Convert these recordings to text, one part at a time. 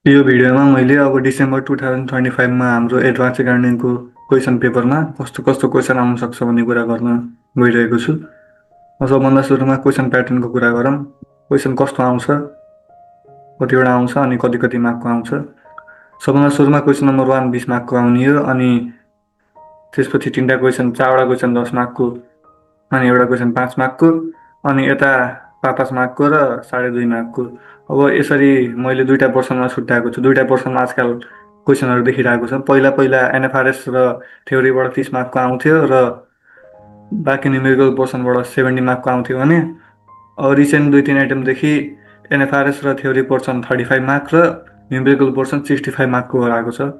यो भिडियोमा मैले अब डिसेम्बर 2025मा हाम्रो एडभान्स गार्डनिङको क्वेसन पेपरमा कस्तो कस्तो क्वेसन आउन सक्छ भन्ने कुरा गर्न गइरहेको छु। सबभन्दा सुरुमा क्वेसन प्याटर्नको कुरा गरौँ। क्वेसन कस्तो आउँछ, कतिवटा आउँछ अनि कति कति मार्कको आउँछ। सबभन्दा सुरुमा क्वेसन नम्बर 1 20 मार्कको आउने हो, अनि त्यसपछि तीनवटा क्वेसन, चारवटा क्वेसन 10 मार्कको, अनि एउटा क्वेसन 5 मार्कको, अनि यता 5 मार्कको र 2.5 मार्कको। अब यसरी मैले दुईवटा पोर्सनमा छुट्याएको छु। दुईवटा पोर्सनमा आजकल क्वेसनहरू देखिरहेको छ। पहिला पहिला एनएफआरएस र थ्योरीबाट 30 मार्कको आउँथ्यो र बाँकी न्युमेरिकल पोर्सनबाट 70 मार्कको आउँथ्यो भने अब रिसेन्ट 2-3 आइटमदेखि एनएफआरएस र थ्योरी पोर्सन 35 मार्क र न्युमेरिकल पोर्सन 65 मार्कको गराएको छ।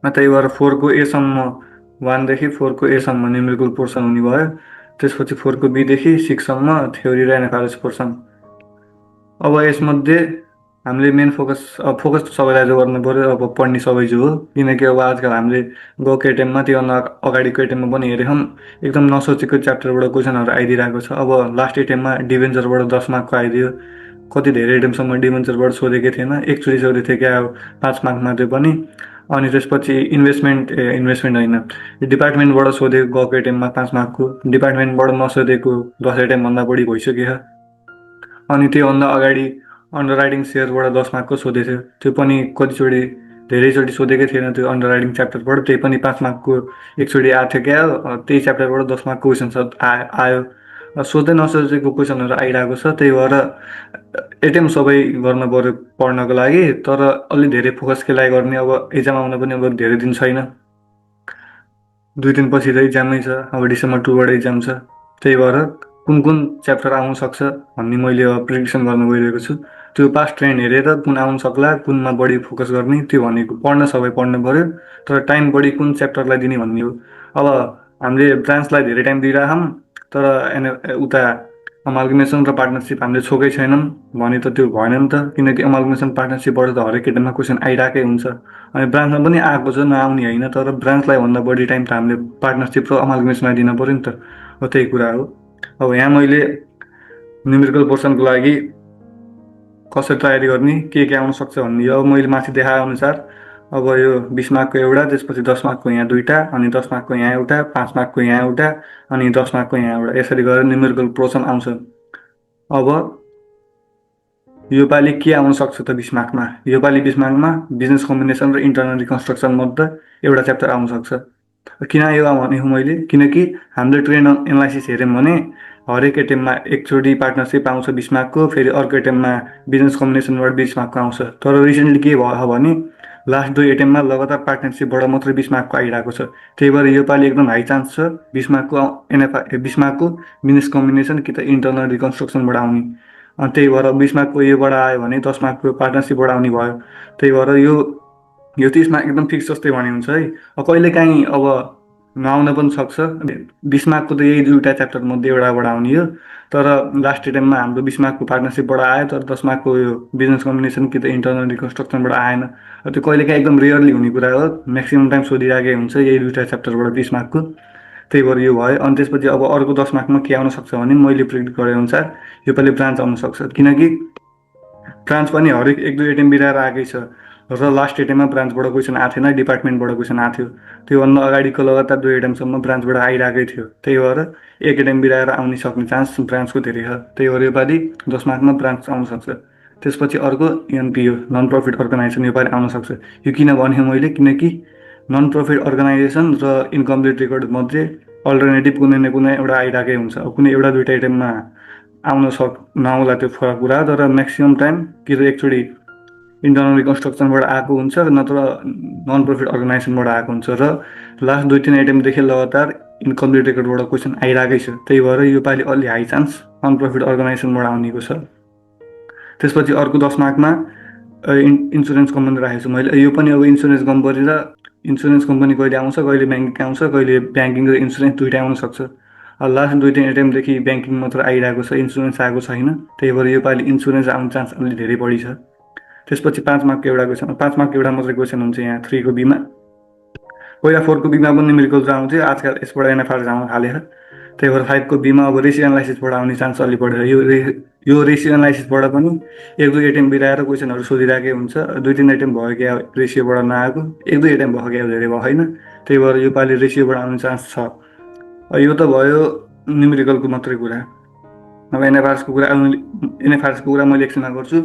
त्यही भएर 4को एसम्म, 1देखि 4को एसम्म न्युमेरिकल पोर्सन हुने भयो। त्यसपछि 4को बीदेखि 6सम्म थ्योरी र एनएफआरएस पोर्सन। अब यसमध्ये हामीले मेन फोकस त सबैलाई जो गर्नु पऱ्यो, अब पढ्ने सबै जो हो। किनकि अब आजकल हामीले गएको एटेममा, त्योभन्दा अगाडिको एटेममा पनि हेऱ्यौँ, एकदम नसोचेको च्याप्टरबाट क्वेसनहरू आइदिरहेको छ। अब लास्ट एटेममा डिभेन्चरबाट 10 मार्कको आइदियो। कति धेरै एटेमसम्म डिभेन्चरबाट सोधेकै थिएन, एकचोटि सोधेको थियो क्या, 5 मार्कमा त्यो पनि। अनि त्यसपछि इन्भेस्टमेन्ट होइन, डिपार्टमेन्टबाट सोधेको गएको एटेममा 5 मार्कको, डिपार्टमेन्टबाट नसोधेको 10 एटेमभन्दा बढी भइसक्यो। अनि त्योभन्दा अगाडि अन्डर राइटिङ सेयरबाट 10 मार्कको सोधेको थियो, त्यो पनि कतिचोटि, धेरैचोटि सोधेकै थिएन त्यो अन्डर राइटिङ च्याप्टरबाट, त्यही पनि 5 मार्कको एकचोटि आएको थियो क्या। त्यही च्याप्टरबाट 10 मार्कको क्वेसन आयो। सोध्दै नसोचेको क्वेसनहरू आइरहेको छ। त्यही भएर एटेम सबै गर्न पऱ्यो पढ्नको लागि, तर अलि धेरै फोकस केलाई गर्ने। अब इक्जाम आउन पनि अब धेरै दिन छैन, 2 दिनपछि त इक्जामै छ। अब डिसेम्बर 2बाट इक्जाम छ। त्यही भएर कुन कुन च्याप्टर आउन सक्छ भन्ने मैले अब प्रिडिक्सन गर्न गइरहेको छु। त्यो पास्ट ट्रेन्ड हेरेर कुन आउन सक्ला, कुनमा बढी फोकस गर्ने, त्यो भनेको पढ्न सबै पढ्नु पऱ्यो, तर टाइम बढी कुन च्याप्टरलाई दिने भन्ने हो। अब हामीले ब्रान्चलाई धेरै टाइम दिइरहौँ, तर उता अमाल्गमेसन र पार्टनरसिप हामीले छोकै छैनौँ भने त त्यो भएन नि त। किनकि अमाल्गमेसन पार्टनरसिपबाट त हरेक एटेममा क्वेसन आइरहेकै हुन्छ, अनि ब्रान्चमा पनि आएको छ, नआउने होइन। तर ब्रान्चलाई भन्दा बढी टाइम त हामीले पार्टनरसिप र अमाल्गमेसनलाई दिन पऱ्यो नि त। हो, त्यही कुरा हो। अब यहाँ मैले न्युमेरिकल पोर्सनको लागि कसरी तयारी गर्ने, के आउन सक्छ भन्ने, अब मैले माथि देखाए अनुसार अब यो 20 मार्कको एउटा, त्यसपछि 10 मार्कको यहाँ दुईवटा, अनि 10 मार्कको यहाँ एउटा, 5 मार्कको यहाँ एउटा, अनि 10 मार्कको यहाँ एउटा, यसरी गरेर न्युमेरिकल पोर्सन आउँछ। अब योपालि के आउन सक्छ त 20 मार्कमा? योपालि 20 मार्कमा बिजनेस कम्बिनेसन र इन्टरनल रिकन्स्ट्रक्सन मध्ये एउटा च्याप्टर आउन सक्छ। किन यो भनेको मैले? किनकि हामीले ट्रेन्ड एनालाइसिस हेऱ्यौँ भने हरेक एटेममा एकचोटि पार्टनरसिप आउँछ 20 मार्कको, फेरि अर्को एटेममा बिजनेस कम्बिनेसनबाट 20 मार्कको आउँछ। तर रिसेन्टली के भयो भने लास्ट 2 एटेममा लगातार पार्टनरसिपबाट मात्रै 20 मार्कको आइरहेको छ। त्यही भएर योपालि एकदम हाई चान्स छ 20 मार्कको 20 मार्कको बिजनेस कम्बिनेसन कि त इन्टरनल रिकन्स्ट्रक्सनबाट आउने। अनि त्यही भएर 20 मार्कको योबाट आयो भने 10 मार्कको पार्टनरसिपबाट आउने भयो। त्यही भएर यो 30 मार्क एकदम फिक्स जस्तै भने हुन्छ है। कहिलेकाहीँ अब नआउन पनि सक्छ। 20 मार्कको त यही दुईवटा च्याप्टर मध्ये एउटाबाट आउने हो, तर लास्ट एटेममा हाम्रो 20 मार्कको पार्टनरसिपबाट आयो, तर 10 मार्कको यो बिजनेस कम्बिनेसन कि त इन्टरनल रिकन्स्ट्रक्सनबाट आएन। त्यो कहिलेकाहीँ एकदम रेयरली हुने कुरा हो। म्याक्सिमम टाइम सोधिरहेकै हुन्छ यही दुईवटा च्याप्टरबाट 20 मार्कको। त्यही भएर यो भयो। अनि त्यसपछि अब अर्को 10 मार्कमा के आउन सक्छ भने मैले प्रिडिक्ट गरे अनुसार योपालि ब्रान्च आउन सक्छ। किनकि ब्रान्च पनि हरेक 1-2 एटेम बिराएर आएकै छ, र लास्ट एटेममा ब्रान्चबाट क्वेसन आएको थिएन, डिपार्टमेन्टबाट क्वेसन आएको थियो। त्योभन्दा अगाडिको लगातार 2 एटेमसम्म ब्रान्चबाट आइरहेकै थियो। त्यही भएर 1 एटेम बिराएर आउने सक्ने चान्स ब्रान्चको धेरै छ। त्यही भएर योपालि 10 मार्कमा ब्रान्च आउन सक्छ। त्यसपछि अर्को एनपिओ, नन प्रफिट अर्गनाइजेसन, योपालि आउन सक्छ। यो किन भने मैले? किनकि नन प्रफिट अर्गनाइजेसन र इन्कम्प्लिट रेकर्ड मध्ये अल्टरनेटिभ कुनै न कुनै एउटा आइरहेकै हुन्छ। अब कुनै एउटा दुईवटा एटेममा आउन नआउला त्यो फरक कुरा, तर म्याक्सिमम टाइम कि त एकचोटि इन्टरनल रिकन्स्ट्रक्सनबाट आएको हुन्छ, नत्र नन प्रफिट अर्गनाइजेसनबाट आएको हुन्छ। र लास्ट 2-3 एटेमदेखि लगातार इन्कम्प्लिट रेकर्डबाट क्वेसन आइरहेकै छ। त्यही भएर योपालि अलि हाई चान्स नन प्रफिट अर्गनाइजेसनबाट आउनेको छ। त्यसपछि अर्को 10 मार्कमा इन्सुरेन्स कम्पनी राखेको छु मैले। यो पनि अब इन्सुरेन्स कम्पनी कहिले आउँछ, कहिले ब्याङ्किङ आउँछ, कहिले ब्याङ्किङ र इन्सुरेन्स दुइटै आउन सक्छ। लास्ट 2-3 एटेमदेखि ब्याङ्किङ मात्र आइरहेको छ, इन्सुरेन्स आएको छैन। त्यही भएर योपालि इन्सुरेन्स आउने चान्स अलि धेरै बढी छ। त्यसपछि 5 मार्कको एउटा क्वेसन, 5 मार्कको एउटा मात्रै क्वेसन हुन्छ यहाँ 3को बीमा। पहिला 4को बीमा पनि न्युमेरिकल आउँथ्यो, आजकल यसबाट एनएफआरएस आउन थालेको। त्यही भएर 5को बीमा अब रेसियो एनालाइसिसबाट आउने चान्स अलि बढेर यो रेसियो एनालाइसिसबाट पनि एक दुई एटेम्प बिराएर क्वेसनहरू सोधिरहेकै हुन्छ, दुई तिन एटेम्प भयो क्या रेसियोबाट नआएको, एक दुई एटेम्प भयो क्या धेरै भयो होइन, त्यही भएर योपालि रेसियोबाट आउने चान्स छ। यो त भयो न्युमेरिकलको मात्रै कुरा। अब एनएफआरएसको कुरा मैले एकछिनमा गर्छु।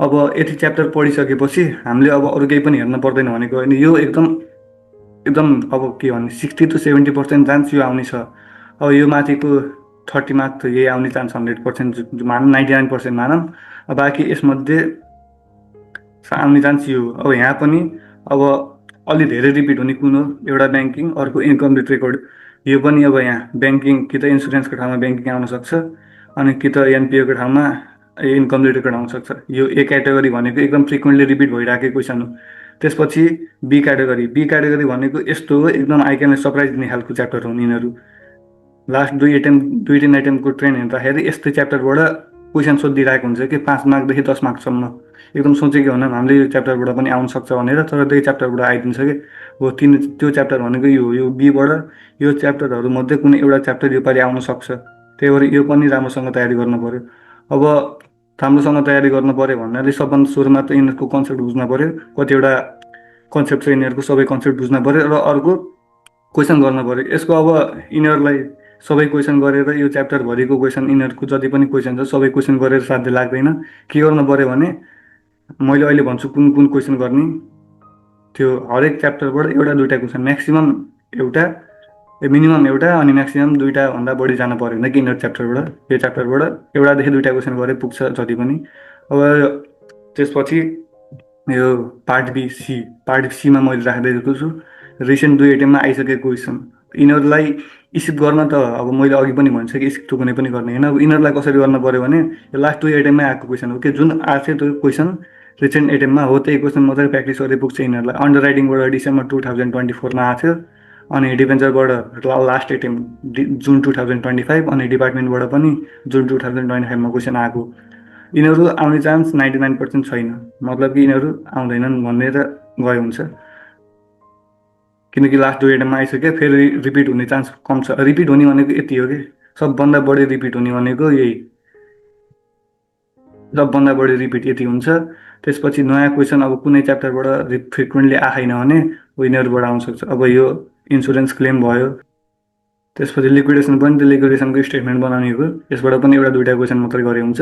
अब यति च्याप्टर पढिसकेपछि हामीले अब अरू केही पनि हेर्न पर्दैन भनेको होइन, यो एकदम अब के भन्ने 60 to 70% चान्स यो आउने छ। अब यो माथिको 30 मार्क त यही आउने चान्स 100% मानौँ, 99% मानौँ। बाँकी यसमध्ये आउने चान्स यो। अब यहाँ पनि अब अलि धेरै रिपिट हुने कुन हो, एउटा ब्याङ्किङ, अर्को इन्कम्प्लिट रेकर्ड। यो पनि अब यहाँ ब्याङ्किङ कि त इन्सुरेन्सको ठाउँमा ब्याङ्किङ आउन सक्छ, अनि कि त एनपिओको ठाउँमा इन्कम्प्लिट रेकर्ड आउन सक्छ। यो ए क्याटेगोरी भनेको एकदम फ्रिक्वेन्टली रिपिट भइरहेको क्वेसन हो। त्यसपछि बी क्याटेगोरी भनेको यस्तो हो, एकदम आइक्यानलाई सरप्राइज दिने खालको च्याप्टर हुन् यिनीहरू। लास्ट दुई तिन आइटेमको ट्रेन्ड हेर्दाखेरि यस्तै च्याप्टरबाट क्वेसन सोधिरहेको हुन्छ कि 5 मार्कदेखि 10 मार्कसम्म। एकदम सोचेको हुन हामीले यो च्याप्टरबाट पनि आउन सक्छ भनेर, तर त्यही च्याप्टरबाट आइदिन्छ कि हो त्यो च्याप्टर भनेको यो बीबाट यो च्याप्टरहरूमध्ये कुनै एउटा च्याप्टर योपालि आउन सक्छ। त्यही भएर यो पनि राम्रोसँग तयारी गर्नु पऱ्यो। अब राम्रोसँग तयारी गर्नु पऱ्यो भन्नाले सबभन्दा सुरुमा त यिनीहरूको कन्सेप्ट बुझ्नु पऱ्यो, कतिवटा कन्सेप्ट छ यिनीहरूको, सबै कन्सेप्ट बुझ्नु पऱ्यो, र अर्को क्वेसन गर्नु पऱ्यो। यसको अब यिनीहरूलाई सबै क्वेसन गरेर यो च्याप्टरभरिको क्वेसन यिनीहरूको जति पनि क्वेसन छ सबै क्वेसन गरेर साध्य लाग्दैन। के गर्नु पऱ्यो भने मैले अहिले भन्छु कुन कुन क्वेसन गर्ने, त्यो हरेक च्याप्टरबाट एउटा दुईवटा क्वेसन, म्याक्सिमम एउटा, मिनिमम एउटा, अनि म्याक्सिमम दुईवटा भन्दा बढी जानु परेन कि यिनीहरू च्याप्टरबाट। यो च्याप्टरबाट एउटादेखि दुईवटा क्वेसन गरे पुग्छ जति पनि। अब त्यसपछि यो पार्ट सीमा मैले राख्दैछु रिसेन्ट दुई एटेममा आइसकेको क्वेसन। यिनीहरूलाई स्किप गर्न त अब मैले अघि पनि भनिसकेँ, स्किप त कुनै पनि गर्ने होइन। अब यिनीहरूलाई कसरी गर्न पऱ्यो भने यो लास्ट दुई एटेममै आएको क्वेसन हो कि जुन आएको थियो त्यो क्वेसन रिसेन्ट एटेममा हो, त्यही क्वेसन मात्रै प्र्याक्टिस गर्दै पुग्छ यिनीहरूलाई। अन्डर राइटिङबाट डिसेम्बर 2024मा आएको थियो, अनि डिफेन्सरबाट लास्ट एटेम जुन 2025, अनि डिपार्टमेन्टबाट पनि जुन 2025मा क्वेसन आएको। यिनीहरू आउने चान्स 99% छैन, मतलब कि यिनीहरू आउँदैनन् भनेर गयो हुन्छ, किनकि लास्ट दुई एटेममा आइसक्यो। फेरि रिपिट हुने चान्स कम छ। रिपिट हुने भनेको यति हो कि सबभन्दा बढी रिपिट हुने भनेको यही, सबभन्दा बढी रिपिट यति हुन्छ। त्यसपछि नयाँ क्वेसन अब कुनै च्याप्टरबाट फ्रिक्वेन्टली आएन भने यिनीहरूबाट आउन सक्छ। अब यो इन्सुरेन्स क्लेम भयो, त्यसपछि लिक्विडेसन पनि त्यो लिक्विडेसनको स्टेटमेन्ट बनाउने हो, यसबाट पनि एउटा दुईवटा क्वेसन मात्रै गरे हुन्छ।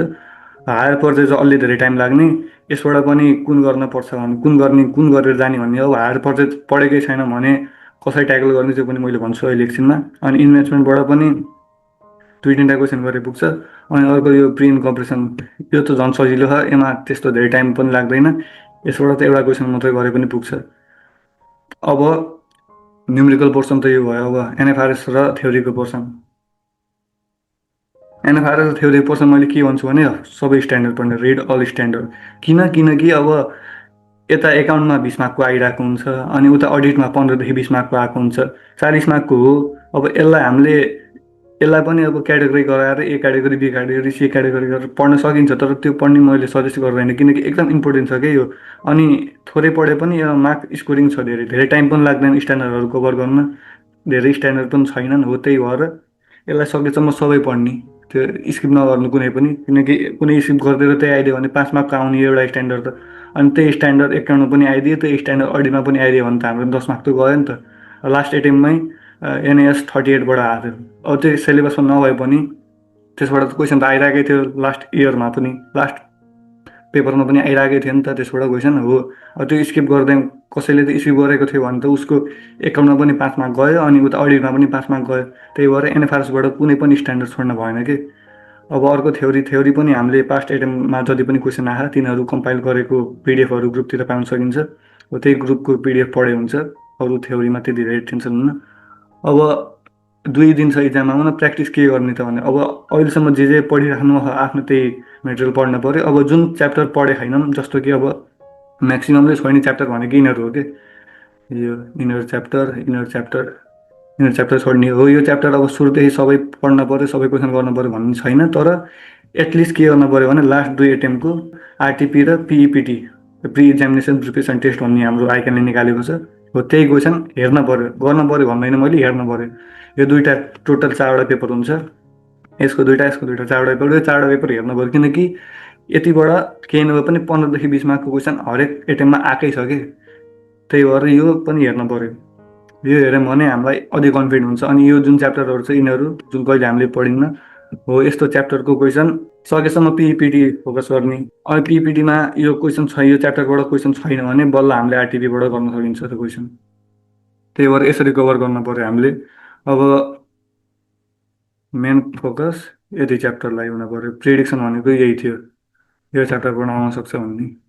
हायर पर्चेज अलि धेरै टाइम लाग्ने, यसबाट पनि कुन गर्न पर्छ भने कुन गरेर जाने भन्ने। अब हायर पर्चेज पढेकै छैन भने कसरी ट्याकल गर्ने त्यो पनि मैले भन्छु अहिले एकछिनमा। अनि इन्भेस्टमेन्टबाट पनि दुई तिनवटा क्वेसन गरे पुग्छ। अनि अर्को यो प्रि इन्कर्पोरेसन, यो त झन् सजिलो छ, यसमा त्यस्तो धेरै टाइम पनि लाग्दैन, यसबाट त एउटा क्वेसन मात्रै गरे पनि पुग्छ। अब न्युमेरिकल पोर्सन त यो भयो। अब एनएफआरएस र थ्योरीको पोर्सन। एनएफआरएस र थ्योरी पोर्सन मैले के भन्छु भने सबै स्ट्यान्डर्ड पढ्ने, रिड अल स्ट्यान्डर्ड। किनकि अब यता एकाउन्टमा 20 मार्कको आइरहेको हुन्छ, अनि उता अडिटमा 15देखि 20 मार्कको आएको हुन्छ, 40 मार्कको हो। अब यसलाई पनि अब क्याटेगोरी गराएर A category, B category, C category गरेर पढ्न सकिन्छ, तर त्यो पढ्ने मैले सजेस्ट गर्दैन, किनकि एकदम इम्पोर्टेन्ट छ क्या यो। अनि थोरै पढे पनि यो मार्क स्कोरिङ छ, धेरै टाइम पनि लाग्दैन स्ट्यान्डर्डहरू कभर गर्न, धेरै स्ट्यान्डर्ड पनि छैनन् हो। त्यही भएर यसलाई सकेसम्म सबै पढ्ने, त्यो स्किप नगर्नु कुनै पनि, किनकि कुनै स्किप गरिदिएर त्यही आइदियो भने 5 मार्कको आउने एउटा स्ट्यान्डर्ड त, अनि त्यही स्ट्यान्डर्ड एकाउन्टमा पनि आइदियो, त्यही स्ट्यान्डर्ड अडिटमा पनि आइदियो भने त हाम्रो 10 मार्क त गयो नि त। लास्ट एटेममै एनएएस 38बाट आएको थियो। अब त्यो सिलेबसमा नभए पनि त्यसबाट त क्वेसन त आइरहेकै थियो, लास्ट इयरमा पनि, लास्ट पेपरमा पनि आइरहेकै थियो नि त त्यसबाट क्वेसन हो। अब त्यो स्किप गर्दै कसैले त स्किप गरेको थियो भने त उसको एकाउन्टमा पनि 5 मार्क गयो, अनि उता अडिटमा पनि 5 मार्क गयो। त्यही भएर एनएफआरएसबाट कुनै पनि स्ट्यान्डर्ड छोड्न भएन कि। अब अर्को थ्योरी पनि हामीले पास्ट एटेममा जति पनि क्वेसन आयो तिनीहरू कम्पाइल गरेको पिडिएफहरू ग्रुपतिर पाउन सकिन्छ, हो त्यही ग्रुपको पिडिएफ पढे हुन्छ। अरू थ्योरीमा त्यति धेरै टेन्सन हुन्न। अब 2 दिन छ इक्जाम आउन, प्र्याक्टिस के गर्ने त भने अब अहिलेसम्म जे पढिराख्नु आफ्नो त्यही मेटेरियल पढ्न पऱ्यो। अब जुन च्याप्टर पढे छैनौँ, जस्तो कि अब म्याक्सिममले छोड्ने च्याप्टर भनेको यिनीहरू हो कि, यो यिनीहरू च्याप्टर छोड्ने हो। यो च्याप्टर अब सुरुदेखि सबै पढ्न पऱ्यो, सबै क्वेसन गर्नु पऱ्यो भन्ने छैन, तर एटलिस्ट के गर्न पऱ्यो भने लास्ट 2 एटेम्पको आरटिपी र पिइपिटी, प्रि इक्जामिनेसन प्रिपरेसन टेस्ट भन्ने हाम्रो आइक्यानले निकालेको छ, हो त्यही क्वेसन हेर्न पऱ्यो। गर्न पऱ्यो भन्दैन मैले, हेर्न पऱ्यो। यो दुईवटा टोटल 4वटा पेपर हुन्छ, यसको दुइटा चारवटा पेपर, चारवटा पेपर हेर्नु पऱ्यो, किनकि यतिबाट केही नभए पनि 15 देखि 20 मार्कको क्वेसन हरेक एटेम्पमा आएकै छ कि, त्यही भएर यो पनि हेर्नु पऱ्यो। यो हेऱ्यौँ भने हामीलाई अझै कन्फिडेन्ट हुन्छ। अनि यो जुन च्याप्टरहरू छ यिनीहरू जुन कहिले हामीले पढिन्न हो, यस्तो च्याप्टरको क्वेसन सकेसम्म पिपिटी फोकस गर्ने। अनि पिपिटीमा यो क्वेसन छ, यो च्याप्टरबाट क्वेसन छैन भने बल्ल हामीले आरटिपीबाट गर्न सकिन्छ त्यो क्वेसन। त्यही भएर यसरी कभर गर्नु पऱ्यो हामीले। अब मेन फोकस यति च्याप्टरलाई हुनु पऱ्यो। प्रिडिक्सन भनेको यही थियो, यो च्याप्टरबाट आउन सक्छ भन्ने।